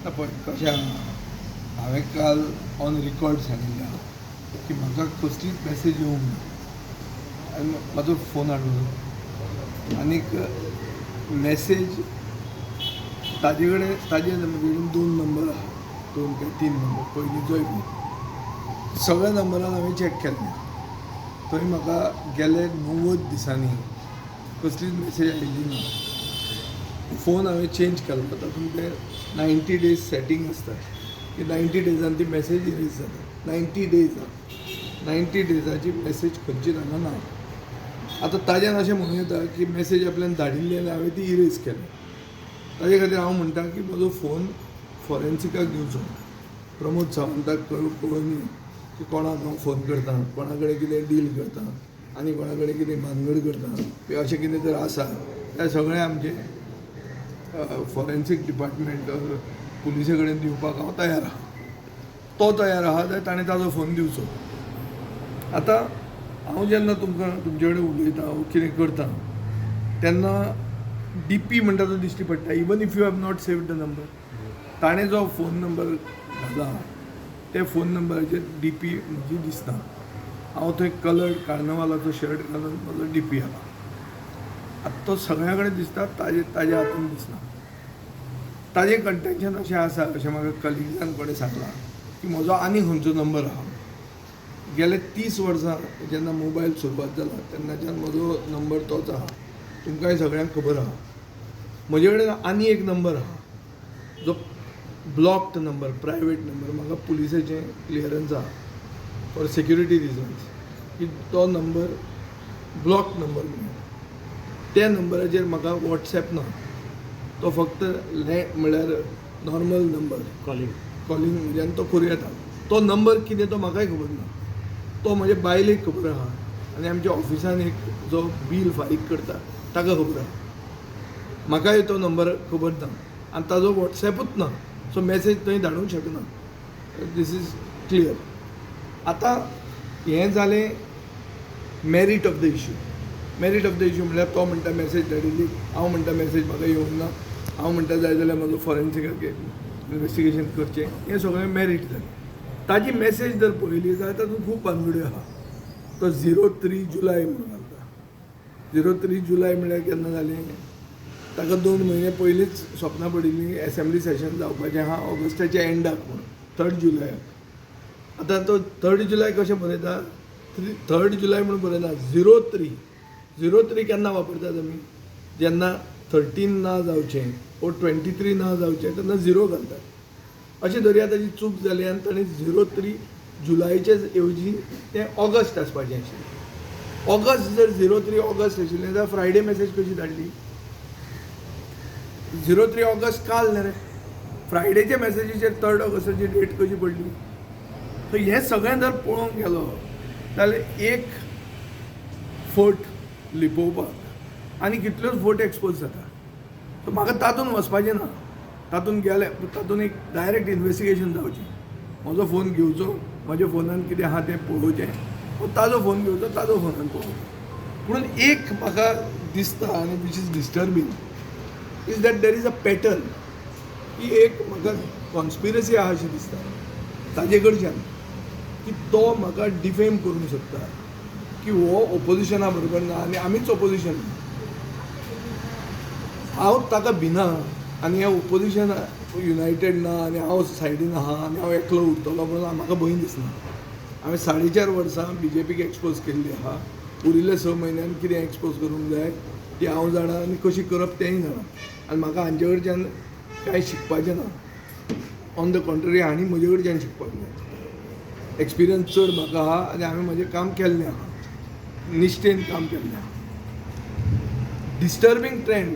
पळय कशें आहा, हांवें काल ऑन रिकॉर्ड सांगिल्लें आहा की म्हाका कसलीच मॅसेज येवंक ना आनी म्हाजो फोन हाडून आनीक मॅसेज ताजे कडेन दोन नंबर आहा, 2 काय 3 नंबर पयलींचोय बी सगळ्या नंबरान हांवें चॅक केल्लें थंय म्हाका गेले 90 दिसांनी कसलीच मॅसेज आयिल्ली ना. फोन हांवें चेंज केलो तातूंत ते 90 डेज सेटींग आसता की 90 डेजान ती मॅसेज इरेज जाता. 90 डेजाची मॅसेज खंयचीच हांगा ना. आतां ताज्यान अशें म्हणूं येता की मॅसेज आपल्यान धाडिल्ली आनी हांवें ती इरेज केली. ताजे खातीर हांव म्हणटा की म्हजो फोन फॉरेन्सिकाक दिवचो. प्रमोद सावंताक कळोवन की कोणाक हांव फोन करतां, कोणा कडेन कितें डील करतां आनी कोणा कडेन कितें भानगड करतां अशें कितें जर आसा तें सगळें आमचें फॉरेन्सीक डिपार्टमेंट पुलिसे कडेन दिवपाक हांव तयार आहा. तो तयार आहा जाल्यार ताणें ताजो फोन दिवचो. आतां हांव जेन्ना तुमचे कडेन उलयतां वा कितें करतां तेन्ना DP म्हणटा तो दिश्टी पडटा. Even if you have not saved the number, ताणें जो फोन नंबर घाला त्या फोन नंबराचेर DP म्हजी दिसता. हांव थंय कलर्ड कार्नवालाचो शर्ट घालून म्हजो DP आहा. आतां तो सगळ्या कडेन दिसता, ताज्या हातून दिसना. ताजें कंटेन्शन अशें आसा, अशें म्हाका कलिग्जान कोणें सांगलां की म्हजो आनी खंयचो नंबर आहा. गेले 30 वर्सां जेन्ना मोबायल सुरवात जाला तेन्नाच्यान म्हजो नंबर तोच आहा. तुमकांय सगळ्यांक खबर आहा. म्हजे कडेन आनी एक नंबर आहा जो ब्लॉक्ड नंबर, प्रायवेट नंबर. म्हाका पुलिसाचें क्लियरन्स आहा फॉर सेक्युरिटी रिजन्स की तो नंबर ब्लॉक नंबर म्हणून. त्या नंबराचेर म्हाका वॉट्सॅप ना. तो फक्त म्हणल्यार नॉर्मल नंबर कॉलिंग म्हणजे आनी तो करूं येता. तो नंबर कितें तो म्हाकाय खबर ना. तो म्हज्या बायलेक खबर आहा आनी आमच्या ऑफिसान एक जो बील फारीक करता ताका खबर आहा. म्हाकाय तो नंबर खबर ना आनी ताजो वॉट्सॅपूच ना. सो मॅसेज थंय धाडूंक शकना. This is clear. आतां हें जालें merit of the issue. Merit of the issue म्हणल्यार तो म्हणटा मॅसेज धाडिल्ली, हांव म्हणटा मॅसेज म्हाका येवंक ना, हांव म्हणटा जाय जाल्यार म्हजो फॉरेन्सिकाक इन्वेस्टिगेशन करचें. हें सगळें मॅरीट जालें. ताजी मॅसेज जर पळयली जाल्यार तातूंत खूब भानगड्यो आहा. तो 03 जुलय म्हणून घालता. 03 जुलय म्हळ्यार केन्ना जालें, ताका 2 म्हयने पयलींच सपनां पडिल्लीं एसेंब्ली सेशन जावपाचें आहा ऑगस्टाच्या एंडाक म्हणून 3 जुलयाक. आतां तो 3 जुलय कशें बरयता, 3 जुलय म्हणून बरयना, 03 केन्ना वापरतात आमी, जेन्ना 13 ना जावचें ओ 23 ना जावचें तेन्ना 0 घालतात. अशें धरया ताची चूक जाली आनी ताणें 03 जुलयाचे ऐवजी तें ऑगस्ट आसपाचें आशिल्लें. ऑगस्ट जर 03 ऑगस्ट आशिल्लें जाल्यार फ्रायडे मॅसेज कशी धाडली. 03 ऑगस्ट काल न्ही रे, फ्रायडेच्या मॅसेजीचेर 3 ऑगस्टाची डेट कशी पडली. सो हें सगळें जर पळोवंक गेलो जाल्यार एक फोट लिपोवपाक आनी कितल्योच फोट एक्सपोज जाता. सो म्हाका तातूंत वचपाचें ना. तातूंत गेले तातूंत एक डायरेक्ट इन्वेस्टिगेशन जावचें. म्हजो फोन घेवचो, म्हज्या फोनान कितें आहा तें पळोवचें, ताजो फोन घेवचो, ताजो फोनान पळोवचें. पूण एक म्हाका दिसता आनी which is disturbing is that there is a pattern की एक म्हाका कॉन्स्पिरसी आहा अशें दिसता ताजे कडच्यान की तो म्हाका डिफेम करूंक सोदता की हो ओपोजिशना बरोबर ना आनी आमीच ओपोजिशन. हांव ताका भिना आनी ह्या ओपोजिशन युनायटेड ना आनी हांव सायडीन आहा आनी हांव एकलो उरतलो म्हणून म्हाका भंय दिसना. हांवें 4.5 वर्सां BJPक एक्सपोज केल्ली आहा. उरिल्ल्या 6 म्हयन्यान कितें एक्सपोज करूंक जाय ती हांव जाणा आनी कशी करप तेंय जाणा. आनी म्हाका हांचे कडच्यान कांय शिकपाचें ना. ऑन द कॉन्ट्ररी हांणी म्हजे कडच्यान शिकपाक जाय. एक्सपिरियन्स चड म्हाका आहा आनी हांवें म्हजें काम केल्लें आहा, निश्ठेन काम केल्लें आहा. डिस्टर्बींग ट्रेंड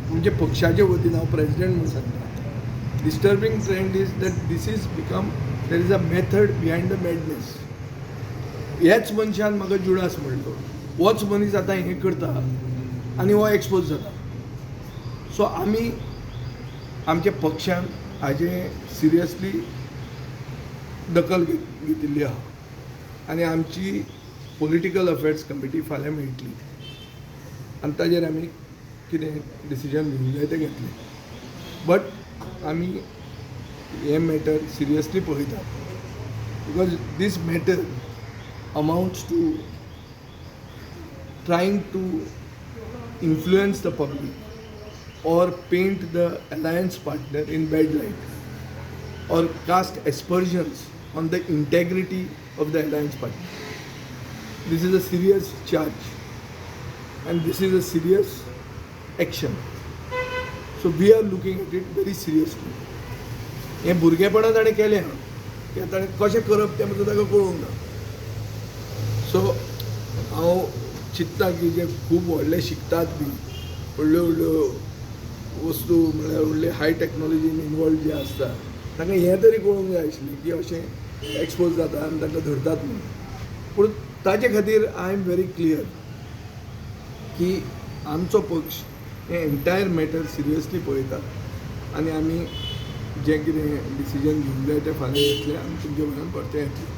म्हणजे पक्षाचे वतीन हांव प्रेसिडेंट म्हणून सांगता. Disturbing trend is that this is become there is a method behind the madness. ह्याच मनशान म्हाका जुडास म्हणलो. होच मनीस आतां हें करता आनी हो एक्सपोज जाता. सो आमी आमच्या पक्षान हाजें सिरियसली दखल घेतिल्ली आहा आनी आमची पॉलिटिकल अफेर्स कमिटी फाल्यां मेळटली आनी ताजेर आमी कितें डिसिजन घेवंक जाय तें घेतलें. बट आमी हे मॅटर सिरियसली पळयतात because this matter amounts to trying to influence the public or paint the alliance partner in bad light or cast aspersions on the integrity of the alliance partner. This is a serious charge and this is a serious action. So we are looking at it very seriously. हे भुरगेपणां ताणें केलें तें ताणें कशें करप तें ताका कळूंक ना. सो हांव चिंतता की जे खूब व्हडले शिकतात बी व्हडल्यो व्हडल्यो वस्तू म्हळ्यार व्हडले हाय टॅक्नॉलॉजीन इनवॉल्व जे आसता तांकां हें तरी कळूंक जाय आशिल्लें की अशें एक्सपोज जाता आनी तांकां धरतात म्हणून. पूण ताचे खातीर आय एम व्हेरी क्लियर की आमचो पक्ष हें एंटायर मॅटर सिरियसली पळयतात आनी आमी जें कितें डिसिजन घेवंक जाय तें फाल्यां घेतलें आनी तुमचे म्हऱ्यान परतें येतलें.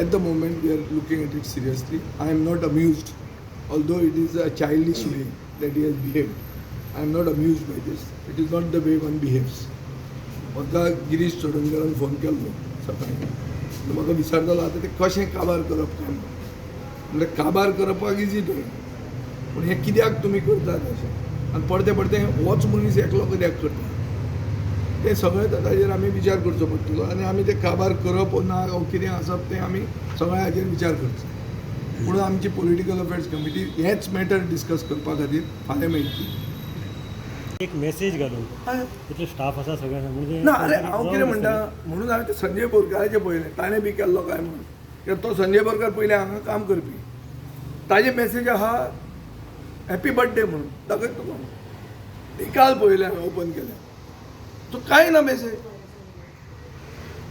At the moment, we are looking at it seriously. I am not amused, although it is a childish way that he has behaved. I am not amused by this. It is not the way one behaves. म्हाका Girish चोडणकरान phone केल्लो सकाळीं. म्हाका विचारतालो आतां तें कशें काबार करप काय म्हणल्यार काबार करपाक इजी तें पूण हें कित्याक तुमी करतात अशें आनी परते परते होच मनीस एकलो कित्याक करता ते सगळें ताजेर आमी विचार करचो पडटलो आनी आमी ते काबार करप ना वा कितें आसप तें आमी सगळ्या हाजेर विचार करचो. पूण आमची पॉलिटिकल अफेर्स कमिटी हेच मॅटर डिस्कस करपा खातीर फाल्यां मेळटली. एक मेसेज घालून इतलो स्टाफ आसा सगळ्यांना म्हणजे ना अरे हांव कितें म्हणटा म्हणून हांवें ते संजय बोरकाराचें पळयलें ताणें बी केल्लो काय म्हणून कित्याक तो संजय बोरकार पयलीं हांगा काम करपी ताजे मेसेज आहा हॅपी बर्थडे म्हणून दाखयत तुका ती काल पळयलें हांवें ओपन केलें तो कांय ना मेसेज.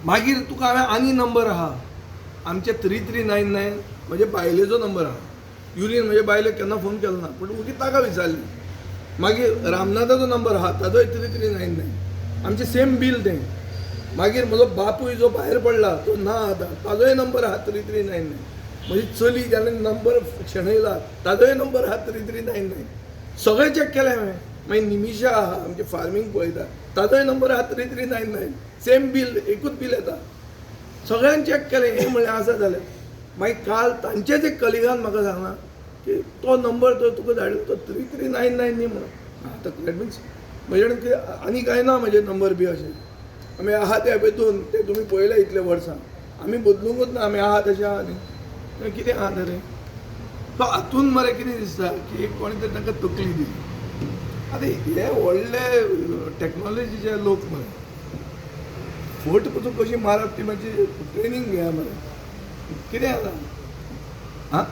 मागीर तुका हांवें आनी नंबर आहा आमचे 3399 म्हजे बायलेचो नंबर आहा युरीन म्हजे बायलेक केन्ना फोन केलो ना पूण ओगी ताका विचारली. मागीर रामनाथाचो नंबर आहा ताजोय 3399 आमचें सेम बील तें. मागीर म्हजो बापूय जो भायर पडला तो ना आतां ताजोय नंबर आहा 3399. म्हजी चली जाणें नंबर शेणयला ताजोय नंबर आहा 3399. सगळें चॅक केलें हांवें. मागीर निमिशा आहा आमचे फार्मींग पळयता ताजोय नंबर आहा 3399 सेम बील एकूच बील येता. सगळ्यांनी चॅक केलें हें म्हणलें आसा जाल्यार. मागीर काल तांचेच एक कलिगान म्हाका सांगला की तो नंबर तो तुका धाडलो तो 3399 न्ही म्हणून. आतां दॅट मिन्स म्हजे कडेन कितें आनी कांय ना म्हजे नंबर बी अशें आमी आहा ते हेतून ते तुमी पळयले इतले वर्सां आमी बदलूंकूच ना आमी आहा तशें आहा न्ही कितें आहा तर तो हातून मरे कितें दिसता की कोणी तरी तांकां तकली दिली. आतां हे व्हडले टॅक्नॉलॉजीचे लोक मरे फट पसून कशी मारप ती मातशी ट्रेनींग घेया मरे कितें आतां आं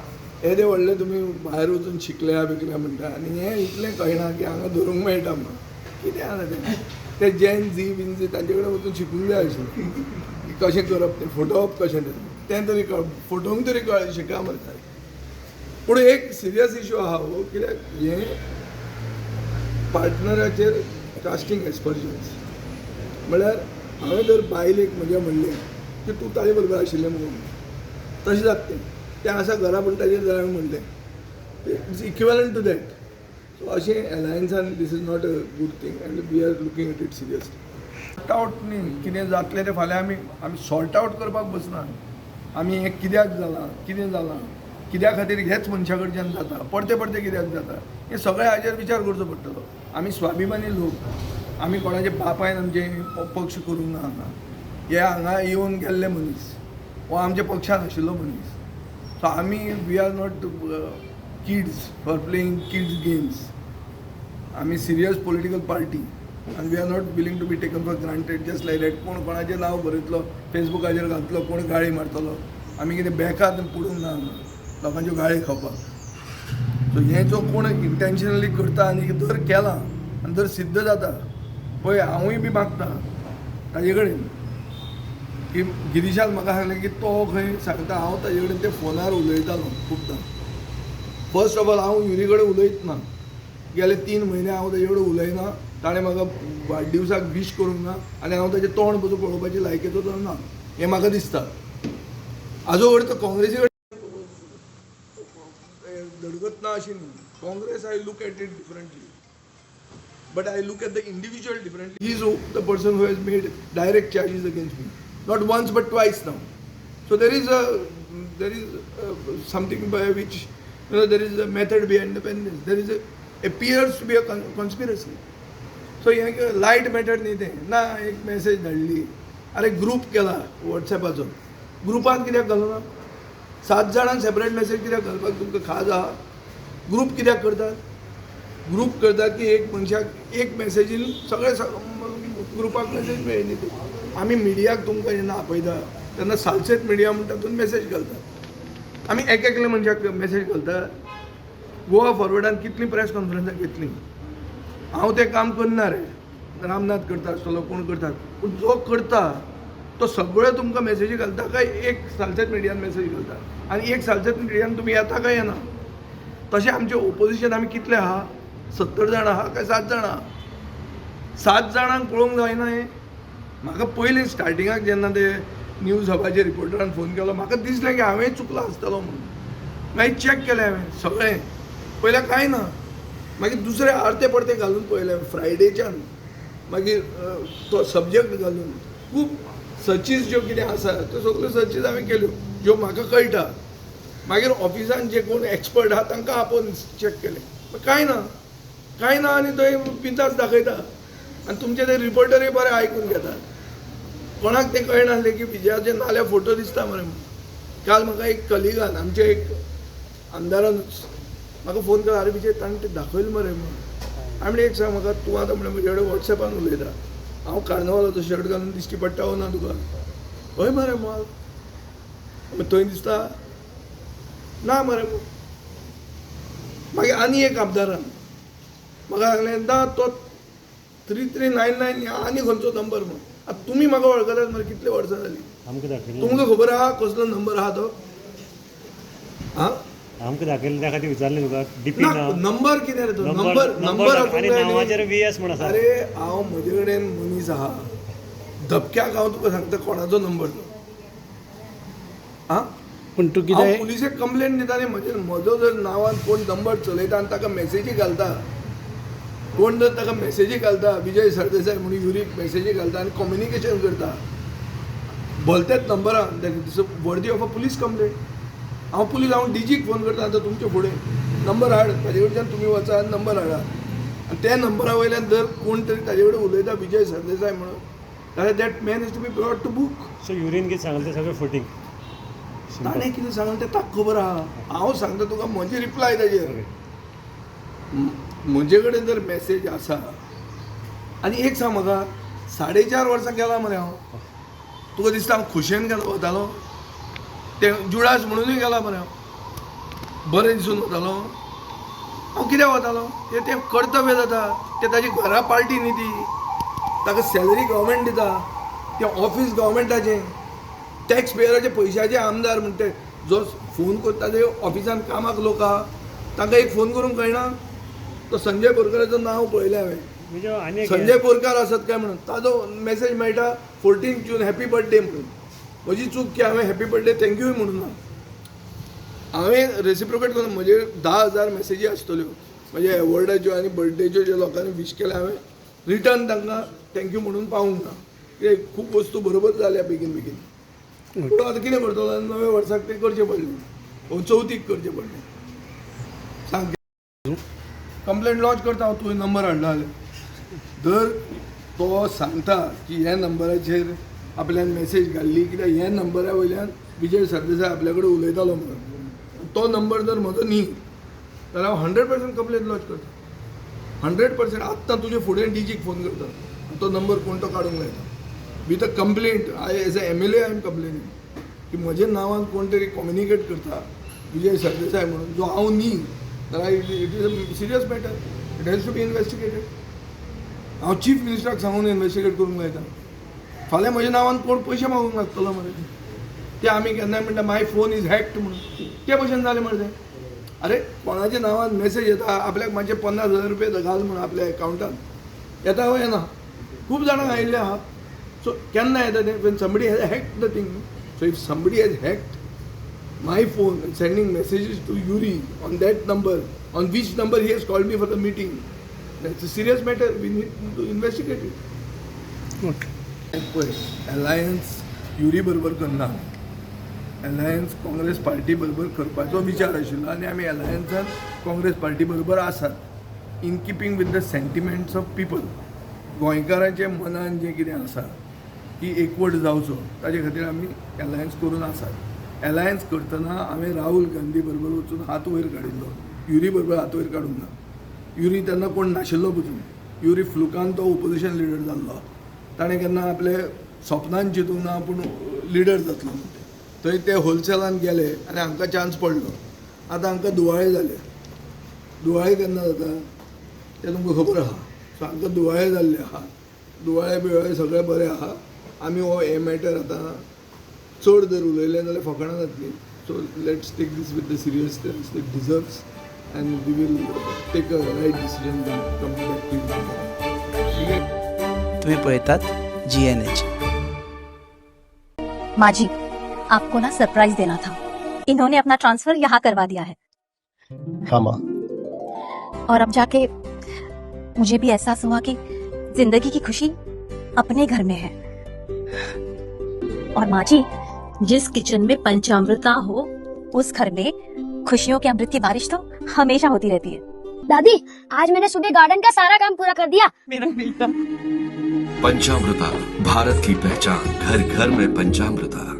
हे व्हडले तुमी भायर वचून शिकल्या बिकल्या म्हणटा आनी हें इतलें कळना की हांगा धरूंक मेळटा म्हणून कितें आतां ते जेन झी बीन झी तांचे कडेन वचून शिकूंक जाय आशिल्लें की कशें करप तें फोटोवप कशें तें तरी कळ फोटोवंक तरी कळ शिका म्हणटा. पूण एक सिरियस इशू आहा हो कित्याक हें पार्टनराचेर कास्टींग एस्पर्जन्स म्हळ्यार हांवें जर बायलेक म्हज्या म्हणलें की तूं ताजे बरोबर आशिल्लें म्हणून तशें जाता तें आसा घरा पूण ताजेर जाय म्हणलें it's equivalent to that. So अशें एलायन्सान this is not a good thing and we are looking at it seriously. Sort out न्ही कितें जातलें तें फाल्यां आमी सॉर्ट आवट करपाक बसना. आमी हें कित्याक जालां कितें जालां कित्या खातीर हेच मनशा कडच्यान जाता परते परते कित्याक जाता हें सगळें हाजेर विचार करचो पडटलो. आमी स्वाभिमानी लोक आमी कोणाचे बापायन आमचे पक्ष करूंक ना हांगा. हे हांगा येवन गेल्ले मनीस हो आमच्या पक्षान आशिल्लो मनीस. सो आमी we are not kids for playing kids games. आमी सिरियस पॉलिटिकल पार्टी आनी we are not willing to be taken for granted just like that. कोण कोणाचें नांव बरयतलो फेसबुकाचेर घातलो कोण गाळी मारतलो आमी कितें बेकार पडूंक ना लोकांच्यो गाळी खावपाक. सो हें जो कोण इंटेन्शनली करता आनी जर केलां आनी जर सिद्ध जाता पळय हांवूय बी मागता ताजे कडेन की गिरीशान म्हाका सांगलें की तो खंय सांगता हांव ताजे कडेन ते फोनार उलयतालो खुबदां. फर्स्ट ऑफ ऑल हांव युरी कडेन उलयत ना गेले 3 म्हयने हांव ताजे कडेन उलयना. ताणें म्हाका वाडदिवसाक विश करूंक ना आनी हांव ताजें तोंड पसून पळोवपाची लायकेचो तर ना हें म्हाका दिसता. हाजो अर्थ काँग्रेसी कडेन धडगत ना अशी न्ही. Congress I look at it differently. but I look at the individual differently. He is the person who has made direct charges against me, not once but twice now. So there is something by which there is a method behind the madness. There is appears to be a conspiracy. So हे light matter न्ही तें ना एक message धाडली अरे group केला वॉट्सॅपाचो ग्रुपान कित्याक घालूं ना 7 जाणांक सेपरेट मेसेज कित्याक घालपाक तुमकां खाज आहा ग्रुप कित्याक करतात ग्रुप करतात की एक मनशाक एक मेसेजीन सगळे ग्रुपाक मेसेज मेळ्ळी ती आमी मिडियाक तुमकां जेन्ना आपयता तेन्ना सालसेत मिडिया म्हणटा तातूंत मेसेज घालतात आमी एक एकले मनशाक मेसेज घालतात गोवा फॉरवर्डान कितली प्रेस कॉन्फरन्सां घेतली हांव तें काम करना रे रामनाथ करता आसतलो कोण करतात पूण जो करता तो सगळ्यो तुमकां मेसेजी घालता काय एक सालसेत मिडियान मेसेज घालता आनी एक सालसेत मिडियान तुमी येता काय येना तशें आमचें ओपोजिशन आमी कितले आहा 70 जाणां आहा काय 7 जाणां आहा 7 जाणांक पळोवंक जायना हें म्हाका पयलीं स्टार्टिंगाक जेन्ना ते न्यूज हबाचे रिपोर्टरान फोन केलो म्हाका दिसलें की हांवें चुकलो आसतलो म्हणून मागीर चॅक केलें हांवें सगळें पयल्या कांय ना मागीर दुसरे आरते परते घालून पळयले फ्रायडेच्यान मागीर तो सब्जेक्ट घालून खूब सर्चीस ज्यो कितें आसा त्यो सगल्यो सर्चीस हांवें केल्यो ज्यो म्हाका कळटा मागीर ऑफिसान जे कोण एक्सपर्ट आहा तांकां आपोवन चॅक केलें कांय ना आनी थंय पिंतास दाखयता आनी तुमचे ते रिपोर्टरूय बरें आयकून घेतात कोणाक तें कळनासलें की विजयाचे नाल्या फोटो दिसता मरे काल म्हाका एक कलिगान आमचे एक आमदारानूच म्हाका फोन केलो अरे विजय ताणें तें दाखयलें मरे म्हणून हांवें एक सांग म्हाका तूं आतां म्हणलें म्हजे कडेन वॉट्सॅपान उलयता हांव कार्नावालाचो शर्ट घालून दिश्टी पडटा हो ना तुका हय मरे माल थंय दिसता ना मरे मागीर आनी एक आमदारान म्हाका सांगलें ना तो 3399 आनी खंयचो नंबर म्हूण आतां तुमी म्हाका वळखतात मरे कितले वर्सां जालीं तुमकां खबर आहा कसलो नंबर आहा तो आं आमकां दाखयलें त्या खातीर विचारलें तुका डीपी नंबर कितें रे तो नंबर आनी नांवाचेर VS म्हण आसा अरे हांव म्हजे कडेन मनीस आहा धपक्याक हांव तुका सांगता कोणाचो नंबर तो आं पूण तूं कितें पुलिसेक कंप्लेंट दिता न्ही म्हजो जर नांवान कोण नंबर चलयता आनी ताका मेसेजी घालता कोण जर ताका मेसेजी घालता विजय सरदेसाय म्हणून युरीक मेसेजी घालता आनी कम्युनिकेशन करता भलतेच नंबरान that is worthy of a police complaint हांव डीजीक फोन करता आतां तुमचे फुडें नंबर हाड ताजे कडच्यान तुमी वचा आनी नंबर हाडा आनी त्या नंबरा वयल्यान जर कोण तरी ताजे कडेन उलयता विजय सरदेसाय म्हणून जाल्यार that man is to be brought to book so युरीन कितें सांगलें तें सगळें फुटींग ताणें कितें सांगलें तें ताका खबर आहा हांव सांगता तुका म्हजी रिप्लाय ताजेर म्हजे कडेन जर मेसेज आसा आनी एक सांग म्हाका 4.5 वर्सां गेला मरे हांव तुका दिसता हांव खुशेन गेलो वतालो ते जुडास म्हणूनय गेला मरे हांव बरें दिसून वतालो हांव कित्याक वतालो तें कर्तव्य जाता तें ताजी घरा पार्टी न्ही ती ताका सॅलरी गव्हर्मेंट दिता तें ऑफीस गव्हर्मेंटाचें टॅक्स पेयराचे पयशाचे आमदार म्हणटे जो फोन करता ते ऑफिसान कामाक लोक आहा तांकां एक फोन करूंक कळना तो संजय बोरकाराचो नांव पळयलें हांवें संजय बोरकार आसत काय म्हणून ताजो मेसेज मेळटा 14 जून हॅपी बर्थडे म्हणून म्हजी चूक की हांवें हॅपी बर्थडे थँक्यूय म्हणून ना हांवें रेसिप्रोकेट करून म्हजे 10,000 मेसेजी आसतल्यो म्हजे एवॉर्डाच्यो आनी बर्थडेच्यो ज्या लोकांनी विश केले हांवें रिटर्न तांकां थँक्यू म्हणून पावूंक ना कित्याक खूब वस्तू बरोबर जाल्या बेगीन पूण आतां कितें करतलो नव्या वर्साक तें करचें पडलें चवथीक करचें पडलें सांग कंप्लेंट लॉन्च करता हांव तुवें नंबर हाडला जाल्यार जर तो सांगता की ह्या नंबराचेर आपल्यान मेसेज घाल्ली कित्याक ह्या नंबरा वयल्यान विजय सरदेसाय आपल्या कडेन उलयतालो म्हणून तो नंबर जर म्हजो न्ही जाल्यार हांव 100% कंप्लेंट लॉन्च करता 100% आत्तां तुजे फुडें डीजीक फोन करता तो नंबर कोण तो काडूंक लायता with a complaint as a MLA I am complaining की म्हजे नांवान कोण तरी कम्युनिकेट करता विजय सरदेसाय म्हणून जो हांव न्ही जाल्यार it is a serious matter it has to be investigated हांव चीफ मिनिस्टराक सांगून इन्वेस्टिगेट करूंक लायता फाल्यां म्हज्या नांवान कोण पयशे मागूंक लागतलो मरे ते आमी केन्नाय म्हणटा माय फोन इज हॅक्ड म्हणून ते भशेन जालें मरे तें अरे कोणाच्या नांवान मेसेज येता आपल्याक मातशे 50,000 रुपया घाल म्हणून आपल्या एकावंटान येता हो येना खूब जाणांक आयिल्ले आहा सो केन्ना येता तें when somebody has hacked the thing so if somebody has hacked my phone and sending messages to Yuri on that number on which number he has called me for the meeting it's a serious matter we need to investigate it. पळय alliance युरी बरोबर करना, alliance Congress party बरोबर करपाचो विचार आशिल्लो आनी आमी अलायन्सान काँग्रेस पार्टी बरोबर आसात in keeping with the sentiments of people. गोंयकारांचे मनान जें कितें आसा की एकवट जावचो ताजे खातीर आमी अलायन्स करून आसात. अलायन्स करतना हांवें राहुल गांधी बरोबर वचून हात वयर काडिल्लो, युरी बरोबर हात वयर काडूंक ना. युरी तेन्ना कोण नाशिल्लो पसून, युरी फ्लुकान तो ओपोजिशन लिडर जाल्लो. ताणें केन्ना आपले सपनान चिंतूंक ना पूण लिडर जातलो म्हणून. थंय ते होलसेलान गेले आनी हांकां चान्स पडलो. आतां हांकां दिवाळे जाले. दिवाळे केन्ना जाता तें तुमकां खबर आहा. सो हांकां दिवाळे जाल्ले आहा, दिवाळे बिवाळे सगळें बरें आहा. आमी हो हे मॅटर आतां चड जर उलयलें जाल्यार फकाणां जातलीं. So let's take this with the seriousness it deserves and we will take a right decision come back to. तुम्ही पळयतात GNH. माजी, आपको ना सरप्राइज देना था. इन्होंने अपना ट्रांसफर यहाँ करवा दिया है हाँ माँ. और अब जाके मुझे भी एहसास हुआ कि जिंदगी की खुशी अपने घर में है. और माँ जी, जिस किचन में पंचामृता हो उस घर में खुशियों के अमृत की बारिश तो हमेशा होती रहती है. दादी, आज मैंने सुबह गार्डन का सारा काम पूरा कर दिया. पंचामृता, भारत की पहचान, घर घर में पंचामृता.